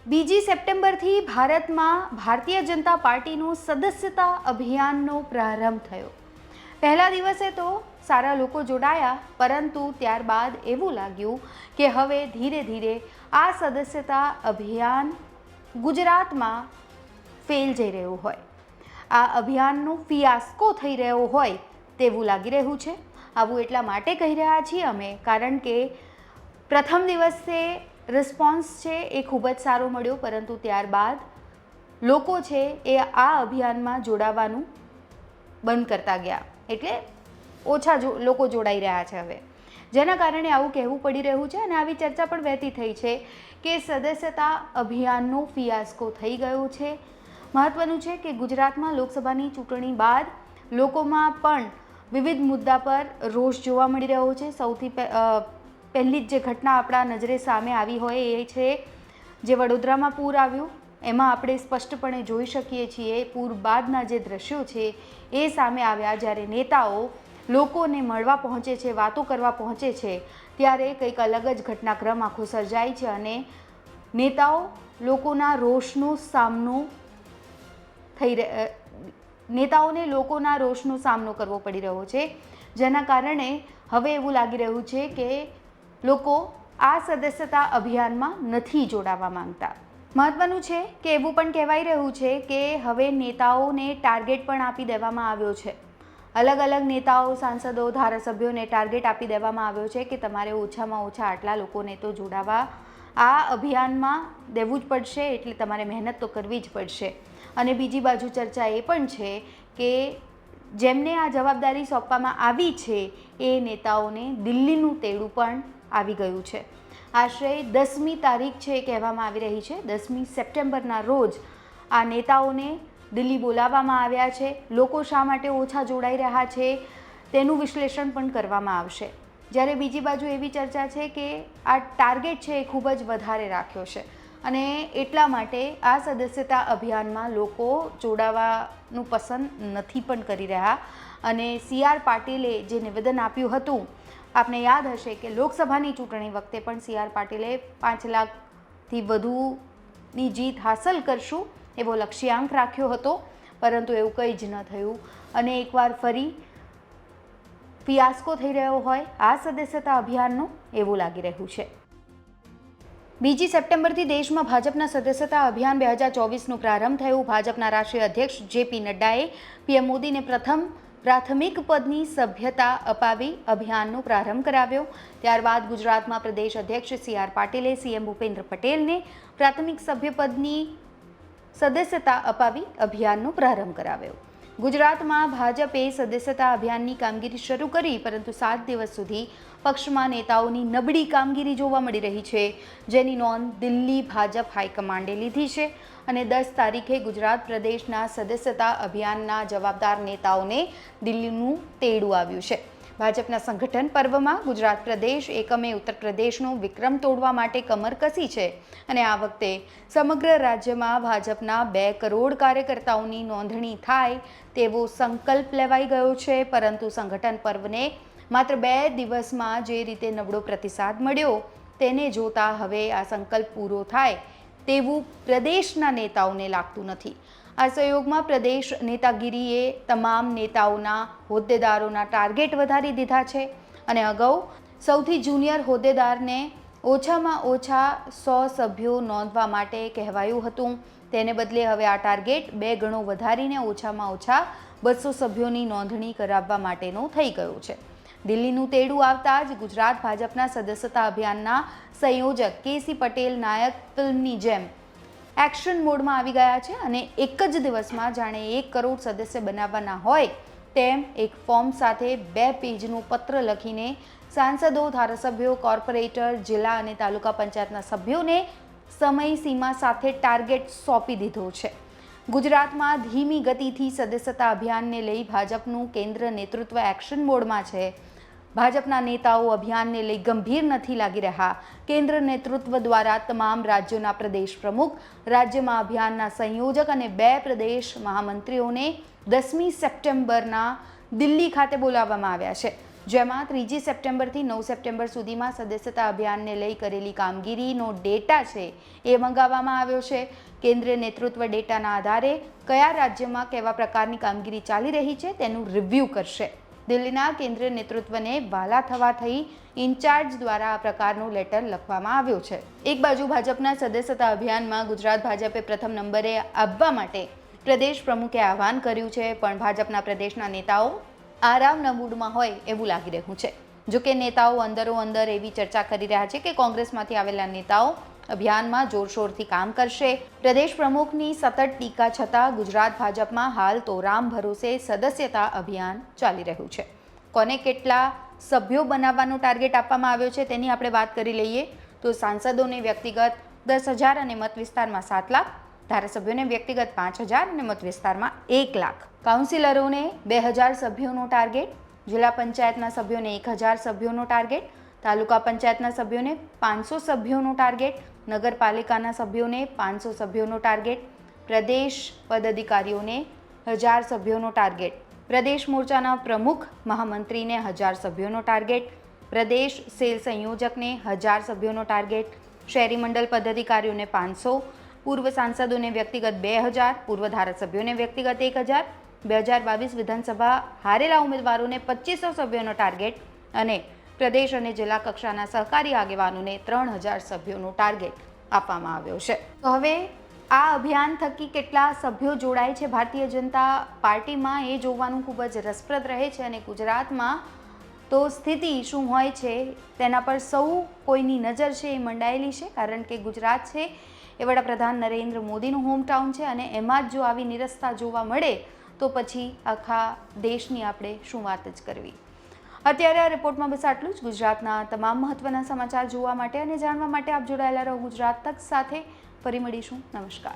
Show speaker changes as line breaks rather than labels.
બીજી સપ્ટેમ્બરથી ભારતમાં ભારતીય જનતા પાર્ટીનું સદસ્યતા અભિયાનનો પ્રારંભ થયો। પહેલા દિવસે તો સારા લોકો જોડાયા, પરંતુ ત્યારબાદ એવું લાગ્યું કે હવે ધીરે ધીરે આ સદસ્યતા અભિયાન ગુજરાતમાં ફેલ જઈ રહ્યું હોય, આ અભિયાનનો ફિયાસ્કો થઈ રહ્યો હોય તેવું લાગી રહ્યું છે। આવું એટલા માટે કહી રહ્યા છીએ અમે, કારણ કે પ્રથમ દિવસે રિસ્પોન્સ છે એ ખૂબ જ સારો મળ્યો, પરંતુ ત્યારબાદ લોકો છે એ આ અભિયાનમાં જોડાવાનું બંધ કરતા ગયા, એટલે ઓછા લોકો જોડાઈ રહ્યા છે હવે, જેના કારણે આવું કહેવું પડી રહ્યું છે। અને આવી ચર્ચા પણ વહેતી થઈ છે કે સદસ્યતા અભિયાનનો ફિયાસ્કો થઈ ગયો છે। મહત્વનું છે કે ગુજરાતમાં લોકસભાની ચૂંટણી બાદ લોકોમાં પણ વિવિધ મુદ્દા પર રોષ જોવા મળી રહ્યો છે। સૌથી પહેલી જ જે ઘટના આપણા નજરે સામે આવી હોય એ છે જે વડોદરામાં પૂર આવ્યું, એમાં આપણે સ્પષ્ટપણે જોઈ શકીએ છીએ પૂર બાદના જે દ્રશ્યો છે એ સામે આવ્યા। જ્યારે નેતાઓ લોકોને મળવા પહોંચે છે, વાતો કરવા પહોંચે છે, ત્યારે કંઈક અલગ જ ઘટનાક્રમ આખો સર્જાય છે અને નેતાઓ લોકોના રોષનો સામનો નેતાઓને લોકોના રોષનો સામનો કરવો પડી રહ્યો છે, જેના કારણે હવે એવું લાગી રહ્યું છે કે લોકો આ સદસ્યતા અભિયાનમાં નથી જોડાવા માંગતા। મહત્વનું છે કે એવું પણ કહેવાય રહ્યું છે કે હવે નેતાઓને ટાર્ગેટ પણ આપી દેવામાં આવ્યો છે। અલગ અલગ નેતાઓ, સાંસદો, ધારાસભ્યોને ટાર્ગેટ આપી દેવામાં આવ્યો છે કે તમારે ઓછામાં ઓછા આટલા લોકોને તો જોડાવા આ અભિયાનમાં દેવું જ પડશે, એટલે તમારે મહેનત તો કરવી જ પડશે। અને બીજી બાજુ ચર્ચા એ પણ છે કે જેમને આ જવાબદારી સોંપવામાં આવી છે એ નેતાઓને દિલ્હીનું તેડું પણ આવી ગયું છે। આશરે 10મી તારીખ છે કહેવામાં આવી રહી છે, 10મી સપ્ટેમ્બરના રોજ આ નેતાઓને દિલ્હી બોલાવવામાં આવ્યા છે। લોકો શા માટે ઓછા જોડાઈ રહ્યા છે તેનું વિશ્લેષણ પણ કરવામાં આવશે। જ્યારે બીજી બાજુ એવી ચર્ચા છે કે આ ટાર્ગેટ છે એ ખૂબ જ વધારે રાખ્યો છે અને એટલા માટે આ સદસ્યતા અભિયાનમાં લોકો જોડાવાનું પસંદ નથી પણ કરી રહ્યા। અને CR પાટીલે જે નિવેદન આપ્યું હતું, આપને યાદ હશે કે લોકસભાની ચૂંટણી વખતે પણ CR પાટીલે 5 લાખથી વધુની જીત હાંસલ કરશું એવો લક્ષ્યાંક રાખ્યો હતો, પરંતુ એવું કંઈ જ ન થયું અને એકવાર ફરી ફિયાસ્કો થઈ રહ્યો હોય આ સદસ્યતા અભિયાનનો એવું લાગી રહ્યું છે। બીજી સપ્ટેમ્બરથી દેશમાં ભાજપના સદસ્યતા અભિયાન 2024નો પ્રારંભ થયો। ભાજપના રાષ્ટ્રીય અધ્યક્ષ JP નડ્ડાએ PM મોદીને પ્રાથમિક પદની સભ્યતા અપાવી અભિયાનનો પ્રારંભ કરાવ્યો। ત્યારબાદ ગુજરાતમાં પ્રદેશ અધ્યક્ષ CR પાટીલે CM ભૂપેન્દ્ર પટેલને પ્રાથમિક સભ્યપદની સદસ્યતા અપાવી અભિયાનનો પ્રારંભ કરાવ્યો। ગુજરાતમાં ભાજપે સદસ્યતા અભિયાનની કામગીરી શરૂ કરી, પરંતુ 7 દિવસ સુધી પક્ષમાં નેતાઓની નબળી કામગીરી જોવા મળી રહી છે, જેની નોંધ દિલ્હી ભાજપ હાઈકમાન્ડે લીધી છે અને 10 તારીખે ગુજરાત પ્રદેશના સદસ્યતા અભિયાનના જવાબદાર નેતાઓને દિલ્હીનું તેડું આવ્યું છે। ભાજપના સંગઠન પર્વમાં ગુજરાત પ્રદેશ એકમે ઉત્તર પ્રદેશનો વિક્રમ તોડવા માટે કમર કસી છે અને આ વખતે સમગ્ર રાજ્યમાં ભાજપના 2 કરોડ કાર્યકર્તાઓની નોંધણી થાય તેવો સંકલ્પ લેવાઈ ગયો છે। પરંતુ સંગઠન પર્વને માત્ર 2 દિવસમાં જે રીતે નબળો પ્રતિસાદ મળ્યો તેને જોતા હવે આ સંકલ્પ પૂરો થાય તેવું પ્રદેશના નેતાઓને લાગતું નથી। આ સહયોગમાં પ્રદેશ નેતાગીરીએ તમામ નેતાઓના હોદ્દેદારોના ટાર્ગેટ વધારી દીધા છે અને અગાઉ સૌથી જુનિયર હોદ્દેદારને ઓછામાં ઓછા 100 સભ્યો નોંધવા માટે કહેવાયું હતું, તેને બદલે હવે આ ટાર્ગેટ 2 ગણો વધારીને ઓછામાં ઓછા 200 સભ્યોની નોંધણી કરાવવા માટેનો થઈ ગયો છે। દિલ્હીનું તેડું આવતા જ ગુજરાત ભાજપના સદસ્યતા અભિયાનના સંયોજક KC પટેલ નાયક ફિલ્મની જેમ એક્શન મોડમાં આવી ગયા છે અને એક જ દિવસમાં જાણે 1 કરોડ સદસ્ય બનાવવાના હોય તેમ એક ફોર્મ સાથે 2 પેજનું પત્ર લખીને સાંસદો, ધારાસભ્યો, કોર્પોરેટર, જિલ્લા અને તાલુકા પંચાયતના સભ્યોને સમય સીમા સાથે ટાર્ગેટ સોંપી દીધો છે। ગુજરાતમાં ધીમી ગતિથી સદસ્યતા અભિયાનને લઈ ભાજપનું કેન્દ્ર નેતૃત્વ એક્શન મોડમાં છે। ભાજપના નેતાઓ અભિયાનને લઈ ગંભીર નથી લાગી રહ્યા। કેન્દ્ર નેતૃત્વ દ્વારા તમામ રાજ્યોના પ્રદેશ પ્રમુખ, રાજ્યમાં અભિયાનના સંયોજક અને 2 પ્રદેશ મહામંત્રીઓને 10મી સપ્ટેમ્બરના દિલ્હી ખાતે બોલાવવામાં આવ્યા છે। જેમાં 3 સપ્ટેમ્બરથી 9 સપ્ટેમ્બર સુધીમાં સદસ્યતા અભિયાનને લઈ કરેલી કામગીરીનો ડેટા છે એ મંગાવવામાં આવ્યો છે. કેન્દ્રીય નેતૃત્વ ડેટાના આધારે કયા રાજ્યમાં કેવા પ્રકારની કામગીરી ચાલી રહી છે તેનું રિવ્યૂ કરશે. દિલ્હીના કેન્દ્રીય નેતૃત્વને વાલા થવા થઈ ઇન્ચાર્જ દ્વારા આ પ્રકારનું લેટર લખવામાં આવ્યો છે. એક બાજુ ભાજપના સદસ્યતા અભિયાનમાં ગુજરાત ભાજપે પ્રથમ નંબરે આવવા માટે પ્રદેશ પ્રમુખે આહવાન કર્યું છે, પણ ભાજપના પ્રદેશના નેતાઓ આરામના મૂડમાં હોય એવું લાગી રહ્યું છે. જોકે નેતાઓ અંદરો-અંદર એવી ચર્ચા કરી રહ્યા છે કે કોંગ્રેસમાંથી આવેલા નેતાઓ અભિયાનમાં જોરશોરથી કામ કરશે. પ્રદેશ પ્રમુખની સતત ટીકા છતાં ગુજરાત ભાજપમાં હાલ તો રામ ભરોસે સદસ્યતા અભિયાન ચાલી રહ્યું છે. કોને કેટલા સભ્યો બનાવવાનો ટાર્ગેટ આપવામાં આવ્યો છે તેની આપણે વાત કરી લઈએ તો સાંસદોને વ્યક્તિગત 10,000 અને મત વિસ્તારમાં 7 લાખ, ધારાસભ્યોને વ્યક્તિગત 5,000 અને મત વિસ્તારમાં 1 લાખ, કાઉન્સિલરોને 2,000 સભ્યોનો ટાર્ગેટ, જિલ્લા પંચાયતના સભ્યોને 1,000 સભ્યોનો ટાર્ગેટ, તાલુકા પંચાયતના સભ્યોને 500 સભ્યોનો ટાર્ગેટ, નગરપાલિકાના સભ્યોને 500 સભ્યોનો ટાર્ગેટ, પ્રદેશ પદાધિકારીઓને 1,000 સભ્યોનો ટાર્ગેટ, પ્રદેશ મોરચાના પ્રમુખ મહામંત્રીને 1,000 સભ્યોનો ટાર્ગેટ, પ્રદેશ સેલ સંયોજકને 1,000 સભ્યોનો ટાર્ગેટ, શહેરી મંડળ પદાધિકારીઓને 500, પૂર્વ સાંસદોને વ્યક્તિગત 2,000, પૂર્વ ધારાસભ્યોને વ્યક્તિગત 1,000, 2022 વિધાનસભા હારેલા ઉમેદવારોને 2,500 સભ્યોનો ટાર્ગેટ અને પ્રદેશ અને જિલ્લા કક્ષાના સહકારી આગેવાનોને 3,000 સભ્યોનો ટાર્ગેટ આપવામાં આવ્યો છે. તો હવે આ અભિયાન થકી કેટલા સભ્યો જોડાય છે ભારતીય જનતા પાર્ટીમાં એ જોવાનું ખૂબ જ રસપ્રદ રહે છે અને ગુજરાતમાં તો સ્થિતિ શું હોય છે તેના પર સૌ કોઈની નજર છે એ મંડાયેલી છે, કારણ કે ગુજરાત છે એ વડાપ્રધાન નરેન્દ્ર મોદીનું હોમટાઉન છે અને એમાં જ જો આવી નિરસતા જોવા મળે તો પછી આખા દેશની આપણે શું વાત જ કરવી. અત્યારે આ રિપોર્ટમાં બસ આટલું જ. ગુજરાતના તમામ મહત્વના સમાચાર જોવા માટે અને જાણવા માટે આપ જોડાયેલા રહો ગુજરાત તક સાથે. ફરી મળીશું. નમસ્કાર.